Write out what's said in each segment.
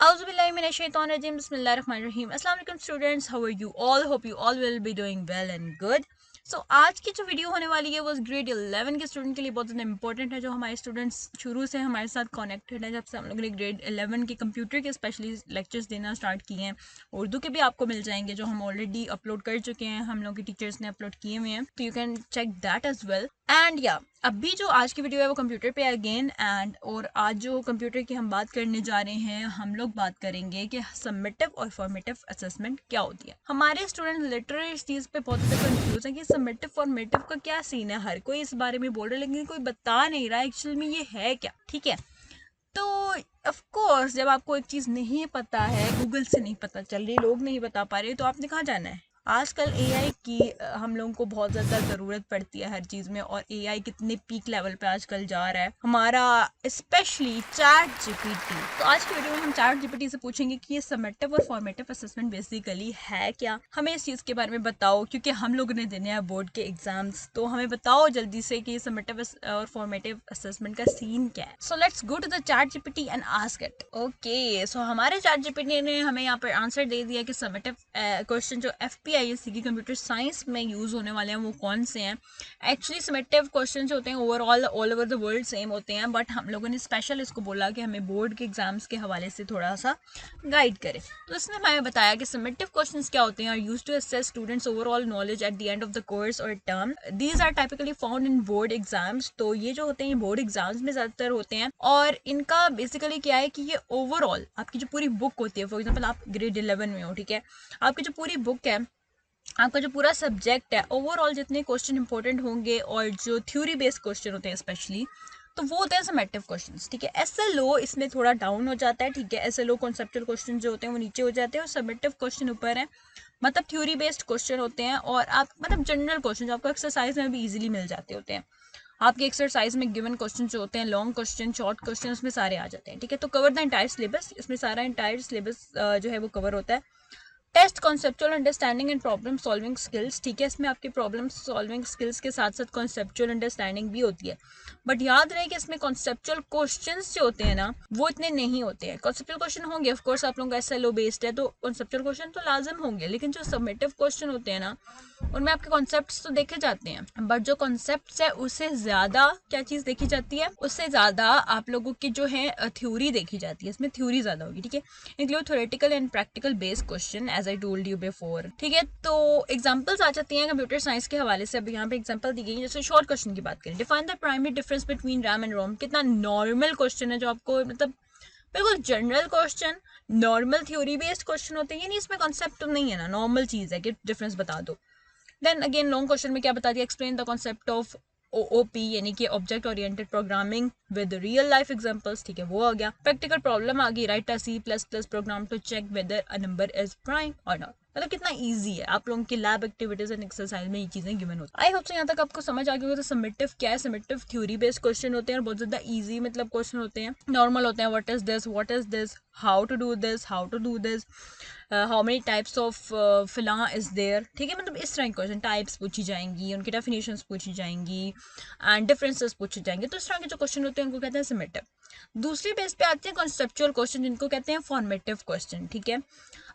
Auzubillahiminash-shaytanir-rajim. Bismillahir-rahmanir-rahim. Assalamu alaikum students, how are you all? Hope you all will be doing well and good. So आज की जो video होने वाली है वो ग्रेड 11 के स्टूडेंट के लिए बहुत ज़्यादा इंपॉर्टेंट है, जो हमारे स्टूडेंट्स शुरू से हमारे साथ कनेक्टेड है। जब से हम लोगों ने ग्रेड 11 के कंप्यूटर के स्पेशली लेक्चर्स देना स्टार्ट किए हैं, उर्दू के भी आपको मिल जाएंगे जो हम ऑलरेडी अपलोड कर चुके हैं, हम लोग के टीचर्स ने अपलोड किए हुए हैं, तो you can check that as well. And या अभी जो आज की वीडियो है वो कंप्यूटर पे अगेन और आज जो कंप्यूटर की हम बात करने जा रहे हैं, हम लोग बात करेंगे कि समेटिव और फॉर्मेटिव असेसमेंट क्या होती है। हमारे स्टूडेंट लिटरली इस चीज़ पे बहुत ज़्यादा कंफ्यूज है कि समेटिव फॉर्मेटिव का क्या सीन है। हर कोई इस बारे में बोल रहा है लेकिन कोई बता नहीं रहा एक्चुअल में ये है क्या। ठीक है, तो ऑफ कोर्स जब आपको एक चीज़ नहीं पता है, गूगल से नहीं पता चल रही, लोग नहीं बता पा रहे, तो आपने कहाँ जाना है। आजकल एआई की हम लोगों को बहुत ज़्यादा ज़रूरत पड़ती है हर चीज़ में, और एआई कितने पीक लेवल पे आजकल जा रहा है हमारा, स्पेशली चैट जीपीटी। तो आज की वीडियो में हम चैट जीपीटी से पूछेंगे कि ये समेटिव और फॉर्मेटिव असेसमेंट बेसिकली है क्या। हमें इस चीज़ के बारे में बताओ, क्योंकि हम लोगों ने देने हैं बोर्ड के एग्जाम्स, तो हमें बताओ जल्दी से कि समेटिव और फॉर्मेटिव असेसमेंट का सीन क्या है। So let's go to the chat GPT and ask it. Okay, so हमारे चैट जीपीटी ने हमें यहाँ पर आंसर दे दिया कि समेटिव क्वेश्चन जो FPISC की कंप्यूटर साइंस में यूज होने वाले हैं वो कौन से हैं। एक्चुअली समेटिव क्वेश्चन जो होते हैं overall all over the world same होते हैं, बट हम लोगों ने स्पेशल इसको बोला कि हमें बोर्ड के एग्जाम्स के हवाले से थोड़ा सा गाइड करें। तो इसने हमें बताया कि समेटिव क्वेश्चंस क्या होते हैं, are used to assess students overall knowledge at the end of the course और term. These are typically found in board exams. तो ये जो होते हैं बोर्ड एग्जाम्स में ज़्यादातर होते हैं, और इनका बेसिकली क्या है कि ये ओवरऑल आपकी जो पूरी बुक होती है, फॉर एग्जाम्पल आप ग्रेड 11 में हो, ठीक है, आपकी जो पूरी बुक है, आपका जो पूरा सब्जेक्ट है, ओवरऑल जितने क्वेश्चन इंपॉर्टेंट होंगे और जो थ्योरी बेस्ड क्वेश्चन होते हैं स्पेशली, तो वो होते हैं समेटिव क्वेश्चंस। ठीक है, SLO इसमें थोड़ा डाउन हो जाता है। ठीक है, SLO कॉन्सेप्चुअल क्वेश्चन जो होते हैं वो नीचे हो जाते हैं और समेटिव क्वेश्चन ऊपर है, मतलब थ्योरी बेस्ड क्वेश्चन होते हैं, और आप मतलब जनरल क्वेश्चन जो आपको एक्सरसाइज में भी इजीली मिल जाते होते हैं। आपके एक्सरसाइज में गिवन क्वेश्चन जो होते हैं, लॉन्ग क्वेश्चन, शॉर्ट क्वेश्चन, उसमें सारे आ जाते हैं। ठीक है, तो कवर द एंटायर सिलेबस, इसमें सारा एंटायर सिलेबस जो है वो कवर होता है। Test conceptual understanding and problem solving skills. ठीक है, इसमें आपकी प्रॉब्लम सॉल्विंग स्किल्स के साथ साथ कॉन्सेप्चुअल अंडरस्टैंडिंग भी होती है, बट याद रहे कि इसमें कॉन्सेप्चुअल क्वेश्चंस जो होते हैं ना वो इतने नहीं होते हैं। कॉन्सेप्चुअल क्वेश्चन होंगे, ऑफ कोर्स आप लोगों का SLO बेस्ड है तो कॉन्सेप्चुअल क्वेश्चन तो लाजम होंगे, लेकिन जो समेटिव क्वेश्चन होते हैं ना उनमें आपके कॉन्सेप्ट्स तो देखे जाते हैं, बट जो कॉन्सेप्ट्स है उससे ज्यादा क्या चीज देखी जाती है, उससे ज्यादा आप लोगों की जो है थ्योरी देखी जाती है। इसमें थ्योरी ज्यादा होगी। ठीक है, include theoretical and practical based question as I told you before. ठीक है, तो एग्जांपल्स आ जाती हैं कंप्यूटर साइंस के हवाले से। अब यहाँ पे एग्जांपल दी गई है, जैसे शॉर्ट क्वेश्चन की बात करें, define the primary difference between RAM and ROM. कितना नॉर्मल क्वेश्चन है, जो आपको मतलब बिल्कुल general question, normal theory based question होते हैं, यानी इसमें कॉन्सेप्ट तो नहीं है ना, नॉर्मल चीज है कि डिफरेंस बता दो। देन अगेन लॉन्ग क्वेश्चन में क्या बता दिया, explain the concept of OOP यानी कि object oriented programming with real life examples. ठीक है, वो आ गया। प्रैक्टिकल प्रॉब्लम आ गई, write a C++ program to check whether a number is prime और नॉट। मतलब कितना इजी है, आप लोगों की लैब एक्टिविटीज एंड एक्सरसाइज में ये चीजें गिवन होती है। आई होप सो यहाँ तक आपको समझ आ गई होगा। तो समेटिव क्या है, समेटिव थ्योरी बेस्ड क्वेश्चन होते हैं और बहुत ज्यादा इजी मतलब क्वेश्चन होते हैं, नॉर्मल होते हैं। What is this, how to do this, how to do this, how many types of फिला इज देयर। ठीक है, मतलब इस तरह के क्वेश्चन, टाइप्स पूछी जाएंगी, उनकी डेफिनेशंस पूछी जाएंगी एंड डिफरेंसेस पूछे जाएंगे। तो इस तरह के जो क्वेश्चन होते हैं उनको कहते हैं समेटिव। दूसरी बेस पे आते हैं कॉन्सेप्चुअल क्वेश्चन, जिनको कहते हैं फॉर्मेटिव क्वेश्चन। ठीक है,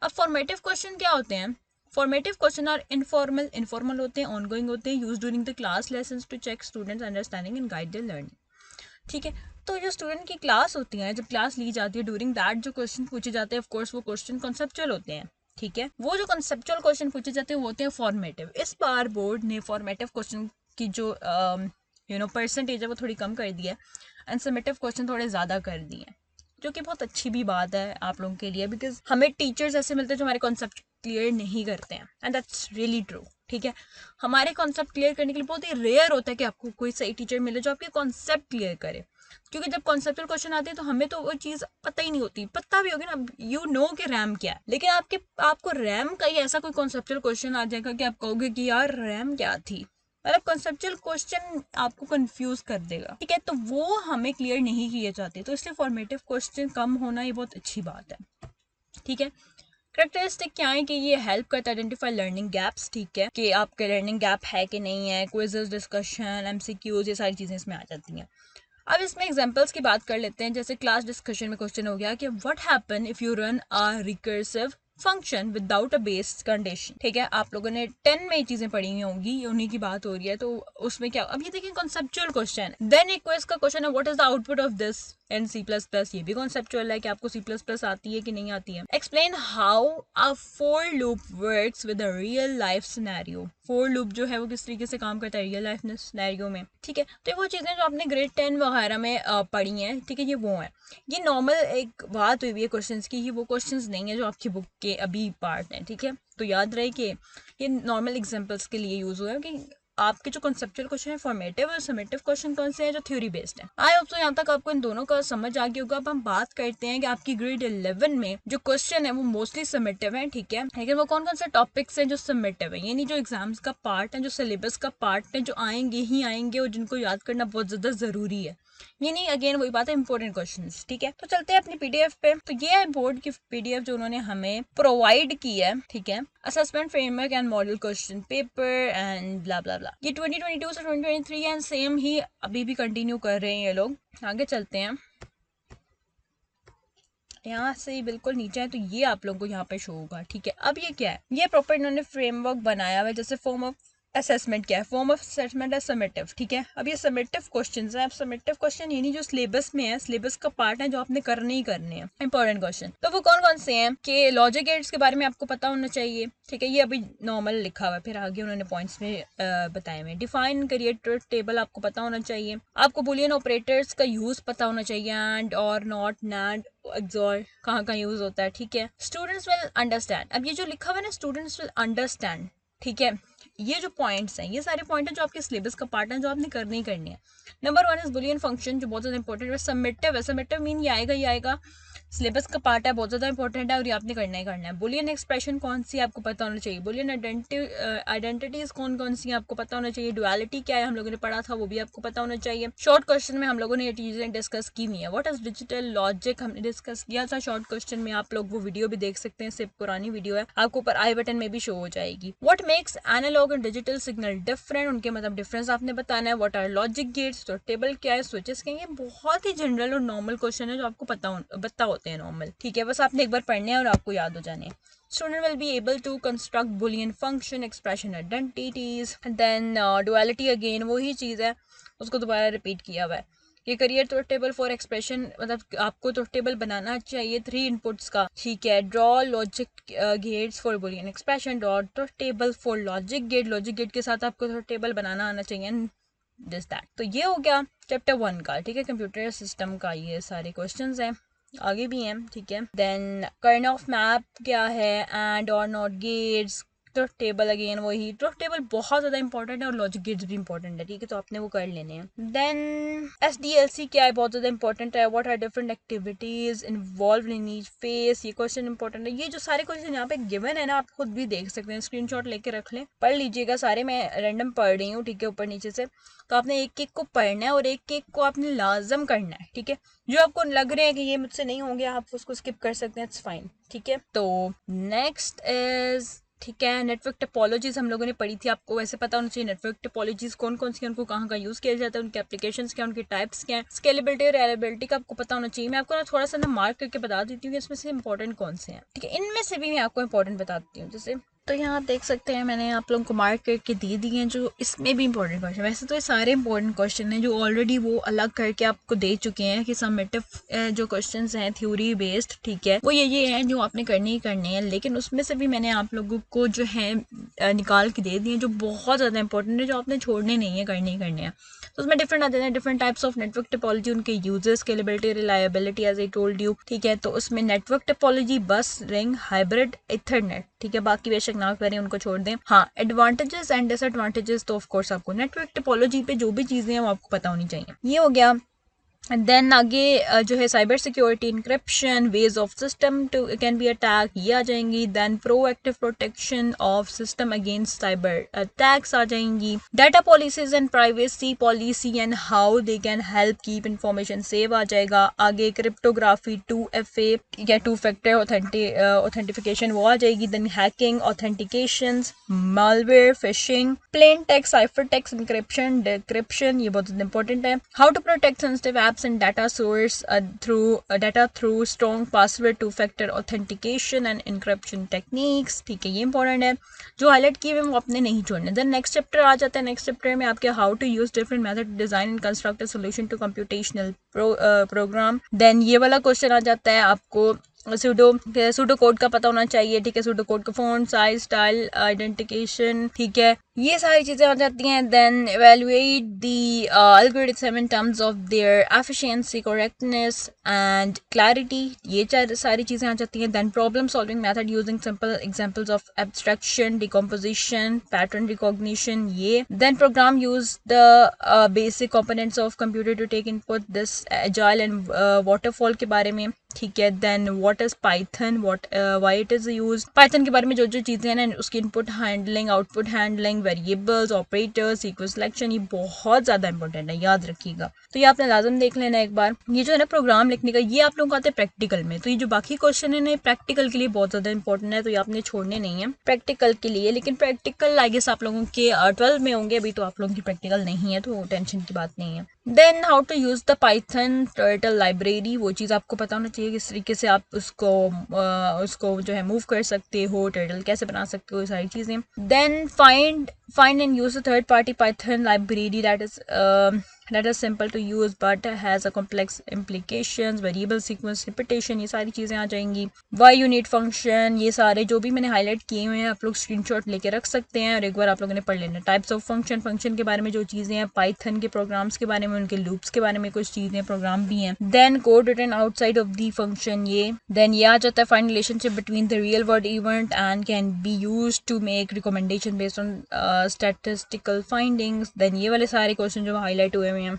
अब फॉर्मेटिव क्वेश्चन क्या होते हैं, फॉर्मेटिव क्वेश्चन आर इनफॉर्मल होते हैं, ऑनगोइंग होते हैं, use during the class lessons to check students understanding and guide their learning. ठीक है, तो जो स्टूडेंट की क्लास होती है, जब क्लास ली जाती है, ड्यूरिंग दैट जो क्वेश्चन पूछे जाते हैं, ऑफ कोर्स वो क्वेश्चन कॉन्सेप्चुअल होते हैं। ठीक है, वो जो कॉन्सेप्चुअल क्वेश्चन पूछे जाते हैं वो होते हैं फॉर्मेटिव। इस बार बोर्ड ने फॉर्मेटिव क्वेश्चन की जो परसेंटेज है वो थोड़ी कम कर दी है एंड समेटिव क्वेश्चन थोड़े ज़्यादा कर दिए हैं, जो कि बहुत अच्छी भी बात है आप लोगों के लिए, बिकॉज हमें टीचर्स ऐसे मिलते हैं जो हमारे कॉन्सेप्ट क्लियर नहीं करते हैं, एंड दैट्स रियली ट्रू। ठीक है, हमारे कॉन्सेप्ट क्लियर करने के लिए बहुत ही रेयर होता है कि आपको कोई सही टीचर मिले जो आपके कॉन्सेप्ट क्लियर करे, क्योंकि जब कॉन्सेप्चुअल क्वेश्चन आते हैं तो हमें तो वो चीज़ पता ही नहीं होती। पता भी होगी ना, यू नो कि रैम क्या है, लेकिन आपको रैम का ही ऐसा कोई कॉन्सेप्चुअल क्वेश्चन आ जाएगा कि आप कहोगे कि यार रैम क्या थी, मतलब कॉन्सेप्चुअल क्वेश्चन आपको कंफ्यूज कर देगा। ठीक है, तो वो हमें क्लियर नहीं किए जाते, तो इसलिए फॉर्मेटिव क्वेश्चन कम होना ये बहुत अच्छी बात है। ठीक है, करेक्टरिस्टिक क्या है कि ये हेल्प करता है आइडेंटिफाई लर्निंग गैप्स। ठीक है, कि आपके लर्निंग गैप है कि नहीं है, क्विजेस, डिस्कशन, MCQs, ये सारी चीज़ें इसमें आ जाती हैं। अब इसमें एग्जांपल्स की बात कर लेते हैं। जैसे क्लास डिस्कशन में क्वेश्चन हो गया कि what happen if you run a recursive function without a base condition. ठीक है, आप लोगों ने 10 में ये चीजें पढ़ी हुई होंगी, उन्हीं की बात हो रही है। तो उसमें क्या, अब ये देखिए कॉन्सेप्चुअल क्वेश्चन। देन एक क्वेश्चन का क्वेश्चन है what is the output of this in C++। ये भी कॉन्सेप्चुअल है कि आपको C++ आती है कि नहीं आती है। Explain how a for loop works with a real life scenario. For loop जो है वो किस तरीके से काम करता है रियल लाइफ सिनेरियो में। ठीक है, तो वो चीजें जो आपने ग्रेड 10 वगैरह में पढ़ी हैं, ठीक है, ये वो है। ये नॉर्मल एक बात हुई है क्वेश्चंस की, वो क्वेश्चंस नहीं है जो आपकी बुक के अभी पार्ट हैं। ठीक है, तो याद रहे कि ये नॉर्मल एग्जांपल्स के लिए यूज हुआ है कि आपके जो कॉन्सेप्चुअल क्वेश्चन है फॉर्मेटिव और समेटिव क्वेश्चन कौन से हैं जो थ्योरी बेस्ड है। आई होप सो यहाँ तक आपको इन दोनों का समझ आ गया होगा। अब हम बात करते हैं कि आपकी ग्रेड 11 में जो क्वेश्चन है वो मोस्टली समेटिव है। ठीक है, लेकिन वो कौन कौन से टॉपिक्स हैं जो समेटिव है, यानी जो एग्जाम्स का पार्ट है, जो सिलेबस का पार्ट है, जो आएंगे ही आएंगे और जिनको याद करना बहुत ज्यादा जरूरी है। ये नहीं, अगेन वही बात है, इंपॉर्टेंट क्वेश्चंस। ठीक है, तो चलते हैं अपनी पीडीएफ पे। तो ये है बोर्ड की पीडीएफ जो उन्होंने हमें प्रोवाइड की है। ठीक है, assessment framework and model question paper and blah blah blah. ये 2022 से 2023 एंड सेम ही अभी भी कंटिन्यू कर रहे हैं ये लोग। आगे चलते हैं, यहाँ से बिल्कुल नीचे है तो ये आप लोगों को यहाँ पे शो होगा। ठीक है, अब ये क्या है, ये प्रॉपर इन्होंने फ्रेमवर्क बनाया हुआ है। जैसे फॉर्म ऑफ असेसमेंट क्या है, फॉर्म ऑफ असेसमेंट है समेटिव। ठीक है, अब ये समेटिव क्वेश्चंस हैं। अब समेटिव क्वेश्चन यानी जो सिलेबस में है, सिलेबस का पार्ट है, जो आपने करने ही करने हैं, इंपॉर्टेंट क्वेश्चन। तो वो कौन कौन से हैं कि लॉजिक गेट्स के बारे में आपको पता होना चाहिए। ठीक है, ये अभी नॉर्मल लिखा हुआ है, फिर आगे उन्होंने पॉइंट्स में बताए हुए। डिफाइन क्रिएट टेबल आपको पता होना चाहिए। आपको बुलियन ऑपरेटर्स का यूज पता होना चाहिए, एंड और नॉट, नैंड, एक्सॉर कहाँ का यूज होता है। ठीक है, स्टूडेंट्स विल अंडरस्टैंड। अब ये जो लिखा हुआ है ना, स्टूडेंट्स विल अंडरस्टैंड। ठीक है, ये जो पॉइंट्स हैं, ये सारे पॉइंट हैं जो आपके सिलेबस का पार्ट है, जो आपने करनी ही करनी है। नंबर 1 इज बुलियन फंक्शन, जो बहुत ज्यादा इंपॉर्टेंट है। सबमिटिव है, सबमिटिव मीन ये आएगा, ये आएगा, सिलेबस का पार्ट है, बहुत ज्यादा इंपॉर्टेंट है और ये आपने करना ही करना है। बुलियन एक्सप्रेशन कौन सी आपको पता होना चाहिए। बुलियन आइडेंटिटीज कौन कौन सी आपको पता होना चाहिए। डुअलिटी क्या है, हम लोगों ने पढ़ा था, वो भी आपको पता होना चाहिए। शॉर्ट क्वेश्चन में हम लोगों ने ये चीजें डिस्कस की हुई है। व्हाट इज डिजिटल लॉजिक हमने डिस्कस किया था शॉर्ट क्वेश्चन में। आप लोग वो वीडियो भी देख सकते हैं, सिर्फ पुरानी वीडियो है, आपको ऊपर आई बटन में भी शो हो जाएगी। What makes analog and digital signal different, उनके मतलब डिफरेंस आपने बताना है। व्हाट आर लॉजिक गेट्स, तो टेबल क्या है, स्विचेस क्या है। ये बहुत ही जनरल और नॉर्मल क्वेश्चन है जो आपको पता होते हैं नॉर्मल। ठीक है, बस आपने एक बार पढ़ने हैं और आपको याद हो जाने। Student will be able to construct Boolean function, expression identities, and then duality again वही चीज़ है, उसको दोबारा रिपीट किया हुआ है। ये create truth table for expression, मतलब आपको ट्रुथ टेबल बनाना चाहिए 3 इनपुट्स का। ठीक है, draw logic gates for Boolean expression, draw truth table for logic gate, logic gate के साथ आपको ट्रुथ टेबल बनाना आना चाहिए, दिस दैट। तो ये हो गया चैप्टर 1 का। ठीक है, कंप्यूटर सिस्टम का ये सारे क्वेश्चंस हैं, आगे भी हैं। ठीक है, देन कर्न ऑफ मैप क्या है, एंड और not gates, truth table again वही। ट्रुथ टेबल बहुत ज्यादा इंपॉर्टेंट है और लॉजिक गेट्स भी इंपॉर्टेंट है। ठीक है, तो आपने वो कर लेने हैं। देन SDLC क्या है, बहुत ज्यादा इंपॉर्टेंट है। What are different activities involve in each phase, ये क्वेश्चन इंपॉर्टेंट है। ये जो सारे क्वेश्चन यहाँ पे गिवन है ना, आप खुद भी देख सकते हैं, स्क्रीनशॉट लेके रख लें, पढ़ लीजिएगा सारे, मैं रैंडम पढ़ रही हूँ। ठीक है, ऊपर नीचे से, तो आपने एक एक को पढ़ना है और एक एक को आपने लाजम करना है। ठीक है, जो आपको लग रहे हैं कि ये मुझसे नहीं होंगे, आप उसको स्किप कर सकते हैं, इट्स फाइन। ठीक है, तो नेक्स्ट इज, ठीक है, नेटवर्क टोपोलॉजीज हम लोगों ने पढ़ी थी। आपको वैसे पता होना चाहिए नेटवर्क टोपोलॉजीज कौन कौन सी हैं, उनको कहाँ का यूज किया जाता है, उनके एप्लीकेशंस क्या, उनके टाइप्स क्या है। स्केलेबिलिटी और रिलायबिलिटी का आपको पता होना चाहिए। मैं आपको ना थोड़ा सा ना मार्क करके बता देती हूँ कि इसमें से इंपॉर्टेंट कौन से हैं। ठीक है, इनमें से भी मैं आपको इंपॉर्टेंट बताती हूँ। जैसे तो यहाँ आप देख सकते हैं, मैंने आप लोगों को मार्क करके दे दिए हैं जो इसमें भी इंपॉर्टेंट क्वेश्चन। वैसे तो ये सारे इंपॉर्टेंट क्वेश्चन हैं जो ऑलरेडी वो अलग करके आपको दे चुके हैं कि समेटिव जो क्वेश्चंस हैं थ्योरी बेस्ड, ठीक है, वो ये हैं जो आपने करने ही करने हैं। लेकिन उसमें से भी मैंने आप लोगों को जो है निकाल के दे दिए जो बहुत ज़्यादा इंपॉर्टेंट है, जो आपने छोड़ने नहीं है, करने ही करने हैं। तो उसमें डिफरेंट आ जाते हैं, different types of network topology, उनके uses, scalability, reliability as I told you. ठीक है, तो उसमें network topology, bus, ring, hybrid, ethernet. ठीक है, बाकी बेशक ना करें, उनको छोड़ दें। हाँ, एडवांटेजेस एंड डिसएडवांटेजेस तो ऑफ कोर्स आपको नेटवर्क टोपोलॉजी पे जो भी चीजें हैं वो आपको पता होनी चाहिए। ये हो गया देन आगे जो है cyber security, encryption, ways of system to can be attack, ये आ जाएंगी. Then proactive protection of system against cyber attacks आ जाएंगी. Data policies and privacy policy and how they can help keep information safe आ जाएगा. आगे cryptography, 2FA या 2 factor authentication वो आ जाएगी. Then hacking, authentication, malware, phishing, plain text, cipher text, encryption, decryption, ये बहुत इंपॉर्टेंट है. How to protect sensitive apps and data source through strong password, 2 factor authentication and encryption techniques. ठीक है, ये इंपॉर्टेंट है. जो हाईलाइट किए हुए वो आपने नहीं छोड़ने. देन नेक्स्ट चैप्टर आ जाता है. नेक्स्ट चैप्टर में आपके how to use different method design and construct a solution to computational program. Then ये वाला क्वेश्चन आ जाता है आपको सूडो कोड का पता होना चाहिए. ठीक है, सूडो कोड का फॉन्ट साइज, स्टाइल, आइडेंटिफिकेशन. ठीक है, ये सारी चीजें आ जाती हैं. Then evaluate the algorithm in terms of their efficiency, correctness and clarity, ये सारी चीजें आ जाती हैं. Then problem solving method using simple examples of abstraction, decomposition, pattern recognition, ये. Then program use the basic components of computer to take input, this agile and waterfall के बारे में. ठीक है, then what is Python, why it is use, Python के बारे में जो चीजें हैं ना, उसकी input handling, output handling, variables, operators, sequence selection, ये बहुत ज्यादा इंपॉर्टेंट है, याद रखिएगा. तो ये आपने लाजम देख लेना एक बार. ये जो है ना प्रोग्राम लिखने का, ये आप लोगों को आते हैं प्रैक्टिकल में. तो ये जो बाकी क्वेश्चन है ना, प्रैक्टिकल के लिए बहुत ज्यादा इंपॉर्टेंट है, तो ये आपने छोड़ने नहीं है प्रैक्टिकल के लिए. लेकिन प्रैक्टिकल आई गेस आप लोगों के 12 में होंगे, अभी तो आप लोगों की प्रैक्टिकल नहीं है, तो टेंशन की बात नहीं है. Then how to use the Python turtle library, वो चीज़ आपको पता होना चाहिए, किस तरीके से आप उसको जो है मूव कर सकते हो, टर्टल कैसे बना सकते हो, ये सारी चीज़ें. Then find and use a third party Python library that is simple to use but has a complex implications, variable sequence, repetition, ये सारी चीज़ें आ जाएंगी. why you need function, ये सारे जो भी मैंने हाईलाइट किए हुए हैं आप लोग स्क्रीनशॉट लेके रख सकते हैं और एक बार आप लोगों ने पढ़ लेना. टाइप्स ऑफ फंक्शन के बारे में जो चीज़ें हैं, पाइथन के प्रोग्राम्स के बारे में, उनके लूप्स के बारे में कुछ चीज़ें प्रोग्राम भी हैं. Then code written outside of the function, ये. देन ये आ जाता है find relationship between the real world event and can be use to make recommendation based on statistical findings. Then ये वाले सारे क्वेश्चन जो हाईलाइट हुए हुए हैं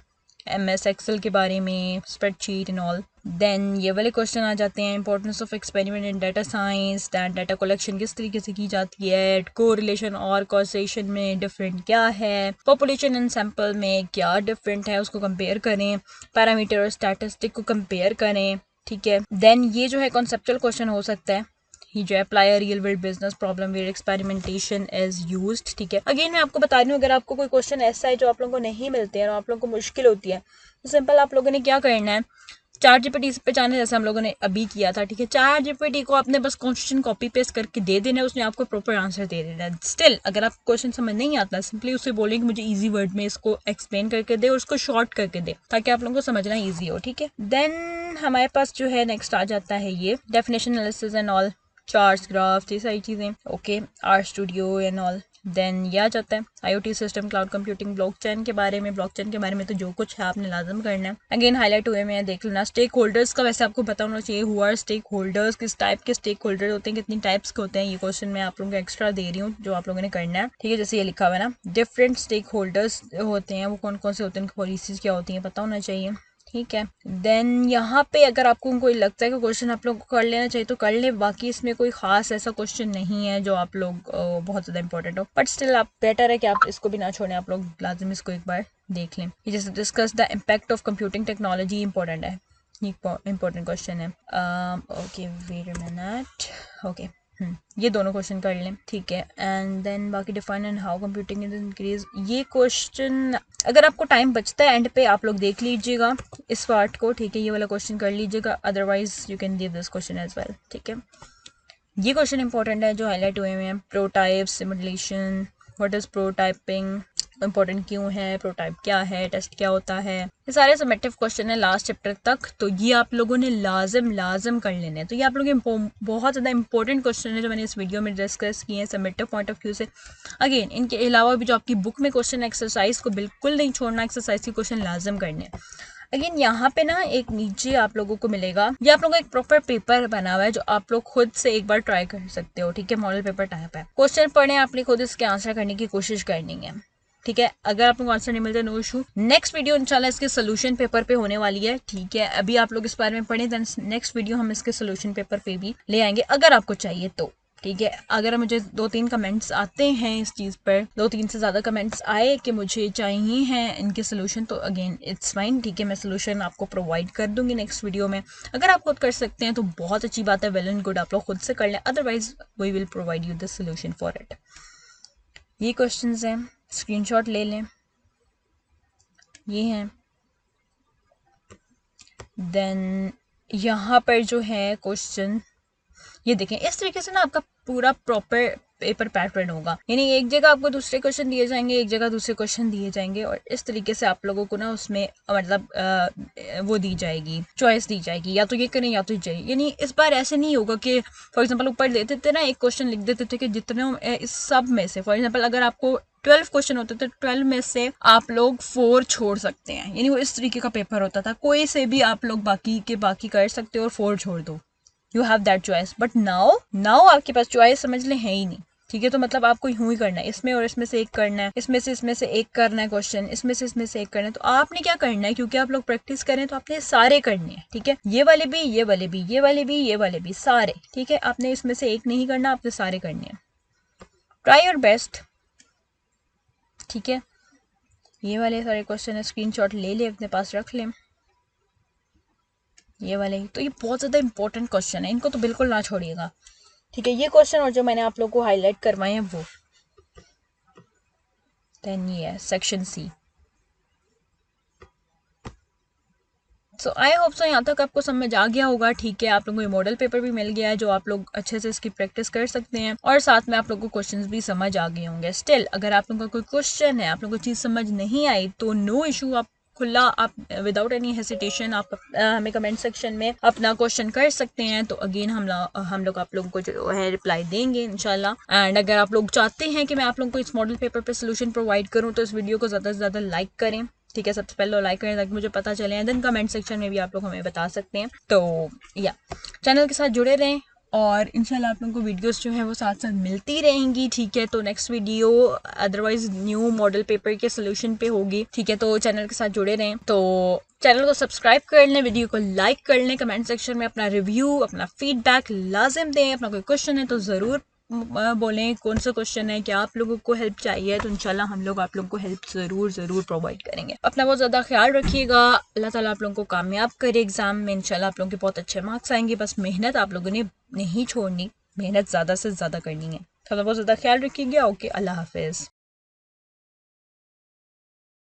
MS एक्सेल के बारे में, स्प्रेडशीट एंड ऑल. देन ये वाले क्वेश्चन आ जाते हैं importance of experiment in data science, data collection किस तरीके से की जाती है, कोरिलेशन और कॉसेशन में डिफरेंट क्या है, पॉपुलेशन एंड सैंपल में क्या डिफरेंट है उसको कंपेयर करें, पैरामीटर और स्टैटिस्टिक को कंपेयर करें. ठीक है, देन ये जो है कॉन्सेप्चुअल क्वेश्चन हो सकता है, ये जो apply real world business problem where experimentation is used. ठीक है, अगेन मैं आपको बता रही हूँ, अगर आपको कोई क्वेश्चन ऐसा है जो आप लोगों को नहीं मिलते हैं और आप लोगों को मुश्किल होती है, तो सिंपल आप लोगों ने क्या करना है, ChatGPT पे जाना है, जैसे हम लोगों ने अभी किया था. ठीक है, ChatGPT को आपने बस क्वेश्चन कॉपी पेस्ट करके दे देना है, उसने आपको प्रॉपर आंसर दे देना है. स्टिल अगर आप क्वेश्चन समझ नहीं आता, सिंपली उससे बोलेंगे मुझे इजी वर्ड में इसको एक्सप्लेन करके दे और उसको शॉर्ट करके दे, ताकि आप लोगों को समझना ईजी हो. ठीक है, देन हमारे पास जो है नेक्स्ट आ जाता है ये definition analysis and all, charts, graphs, ये सारी चीज़ें. Okay, R studio and all. Then ये आ जाता है IoT system, cloud computing, blockchain के बारे में. ब्लॉकचेन के बारे में तो जो कुछ है आपने लाजम करना है. अगेन हाईलाइट हुए में देख लेना. स्टेक होल्डर्स का वैसे आपको पता होना चाहिए, हु आर स्टेक होल्डर्स, किस टाइप के स्टेक होल्डर होते हैं, कितनी टाइप्स के होते हैं. ये क्वेश्चन मैं आप लोगों को एक्स्ट्रा दे रही हूँ जो आप लोगों ने करना है. ठीक है, जैसे ये लिखा हुआ है ना, डिफरेंट स्टेक होल्डर्स होते हैं, वो कौन कौन से होते हैं, उनकी पॉलिसीज क्या होती हैं, पता होना चाहिए. ठीक है, देन यहाँ पे अगर आपको कोई लगता है कि क्वेश्चन आप लोग को कर लेना चाहिए तो कर ले, बाकी इसमें कोई खास ऐसा क्वेश्चन नहीं है जो आप लोग बहुत ज़्यादा इंपॉर्टेंट हो, बट स्टिल आप बेटर है कि आप इसको भी ना छोड़ें, आप लोग लाजिम इसको एक बार देख लें. जैसे discuss the impact of computing technology, important है, इंपॉर्टेंट क्वेश्चन है. Okay, wait a minute. Okay, ये दोनों क्वेश्चन कर लें. ठीक है, एंड देन बाकी define and how computing is increase, ये क्वेश्चन अगर आपको टाइम बचता है एंड पे आप लोग देख लीजिएगा इस पार्ट को. ठीक है, ये वाला क्वेश्चन कर लीजिएगा, otherwise you can leave this question as well. ठीक है, ये क्वेश्चन इंपॉर्टेंट है जो हाईलाइट हुए हुए हैं. प्रोटाइप, सिमुलेशन, व्हाट इज प्रोटाइपिंग, इंपॉर्टेंट क्यों है, प्रोटाइप क्या है, टेस्ट क्या होता है, ये सारे समेटिव क्वेश्चन है लास्ट चैप्टर तक, तो ये आप लोगों ने लाजम कर लेने हैं. तो ये आप लोगों के बहुत ज़्यादा इंपॉर्टेंट क्वेश्चन है जो मैंने इस वीडियो में डिस्कस किए हैं समेटिव पॉइंट ऑफ व्यू से. अगेन इनके अलावा भी जो आपकी बुक में क्वेश्चन, एक्सरसाइज को बिल्कुल नहीं छोड़ना, एक्सरसाइज के क्वेश्चन लाजम करने. अगेन यहाँ पे ना एक नीचे आप लोगों को मिलेगा, ये आप लोगों का एक प्रॉपर पेपर बना हुआ है जो आप लोग खुद से एक बार ट्राई कर सकते हो. ठीक है, मॉडल पेपर टाइप है. क्वेश्चन पढ़े, आपने खुद इसके आंसर करने की कोशिश करनी है. ठीक है। अगर आप लोग आंसर नहीं मिलते नो इशू, नेक्स्ट वीडियो इंशाल्लाह इसके सोल्यूशन पेपर पे होने वाली है, ठीक है। अभी आप लोग इस बारे में पढ़ें, देन नेक्स्ट वीडियो हम इसके सोल्यूशन पेपर पे भी ले आएंगे अगर आपको चाहिए तो, ठीक है। अगर मुझे 2-3 कमेंट्स आते हैं इस चीज़ पर, 2-3 से ज़्यादा कमेंट्स आए कि मुझे चाहिए हैं इनके सोल्यूशन, तो अगेन इट्स फाइन, ठीक है। मैं सोल्यूशन आपको प्रोवाइड कर दूंगी नेक्स्ट वीडियो में। अगर आप खुद कर सकते हैं तो बहुत अच्छी बात है, वेल एंड गुड, आप लोग खुद से कर लें, otherwise we will provide you the solution for it. ये क्वेश्चंस हैं, स्क्रीनशॉट ले लें, ये हैं। देन यहाँ पर जो है क्वेश्चन, ये देखें, इस तरीके से ना आपका पूरा प्रॉपर पेपर पैटर्न होगा, यानी एक जगह आपको दूसरे क्वेश्चन दिए जाएंगे, एक जगह दूसरे क्वेश्चन दिए जाएंगे, और इस तरीके से आप लोगों को ना उसमें मतलब वो दी जाएगी, चॉइस दी जाएगी, या तो ये करें या तो ये चाहिए। यानी इस बार ऐसे नहीं होगा कि फॉर एग्जांपल ऊपर देते थे ना एक क्वेश्चन लिख देते थे कि जितने इस सब में से, फॉर एग्जाम्पल अगर आपको 12 क्वेश्चन होते थे, 12 में से आप लोग 4 छोड़ सकते हैं, यानी वो इस तरीके का पेपर होता था, कोई से भी आप लोग बाकी के बाकी कर सकते हो और 4 छोड़ दो, you have that choice. But now आपके पास चॉइस समझ ले है ही नहीं, ठीक है। तो मतलब आपको यूं ही करना है, इसमें और इसमें से एक करना है, इसमें से एक करना है क्वेश्चन, इसमें से एक करना है। तो आपने क्या करना है, क्योंकि आप लोग प्रैक्टिस करें तो आपने सारे करने हैं, ठीक है। ये वाले भी, ये वाले भी, ये वाले भी, ये वाले भी, सारे, ठीक है। आपने इसमें से एक नहीं करना, आपने सारे करने हैं। ट्राई योर बेस्ट, ठीक है। ये वाले सारे क्वेश्चन है, स्क्रीनशॉट ले ले, अपने पास रख लें, ये वाले। तो ये बहुत ज़्यादा इंपॉर्टेंट क्वेश्चन है, इनको तो बिल्कुल ना छोड़िएगा, ठीक है। ये क्वेश्चन और जो मैंने आप लोगों को हाईलाइट करवाए हैं वो। देन ये है section C. So I hope so यहाँ तक आपको समझ आ गया होगा, ठीक है। आप लोगों को ये मॉडल पेपर भी मिल गया है जो आप लोग अच्छे से इसकी प्रैक्टिस कर सकते हैं, और साथ में आप लोगों को क्वेश्चंस भी समझ आ गए होंगे। स्टिल अगर आप लोगों का कोई क्वेश्चन है, आप लोगों को चीज़ समझ नहीं आई, तो नो इशू, आप खुला, आप विदाउट एनी हेसिटेशन आप हमें कमेंट सेक्शन में अपना क्वेश्चन कर सकते हैं। तो अगेन हम लोग आप लोगों को जो है रिप्लाई देंगे इंशाल्लाह। एंड अगर आप लोग चाहते हैं कि मैं आप लोगों को इस मॉडल पेपर पे सोल्यूशन प्रोवाइड करूं, तो इस वीडियो को ज़्यादा से ज़्यादा लाइक करें, ठीक है। सबसे पहले लाइक करें ताकि मुझे पता चले, देन कमेंट सेक्शन में भी आप लोग हमें बता सकते हैं। तो या चैनल के साथ जुड़े रहें, और इंशाल्लाह आप लोगों को वीडियोस जो है वो साथ साथ मिलती रहेंगी, ठीक है। तो next video otherwise new model paper के सोल्यूशन पे होगी, ठीक है। तो चैनल के साथ जुड़े रहें, तो चैनल को सब्सक्राइब कर लें, वीडियो को लाइक कर लें, कमेंट सेक्शन में अपना रिव्यू, अपना फीडबैक लाजिम दें। अपना कोई क्वेश्चन है तो ज़रूर बोलें कौन सा क्वेश्चन है, क्या आप लोगों को हेल्प चाहिए, तो इंशाल्लाह हम लोग आप लोगों को हेल्प ज़रूर प्रोवाइड करेंगे। अपना बहुत ज़्यादा ख्याल रखिएगा, अल्लाह ताला आप लोगों को कामयाब करे एग्ज़ाम में, इंशाल्लाह आप लोगों के बहुत अच्छे मार्क्स आएंगे। बस मेहनत आप लोगों ने नहीं छोड़नी, मेहनत ज़्यादा से ज़्यादा करनी है। तो बहुत ज़्यादा ख्याल रखिएगा। ओके, अल्लाह हाफिज़।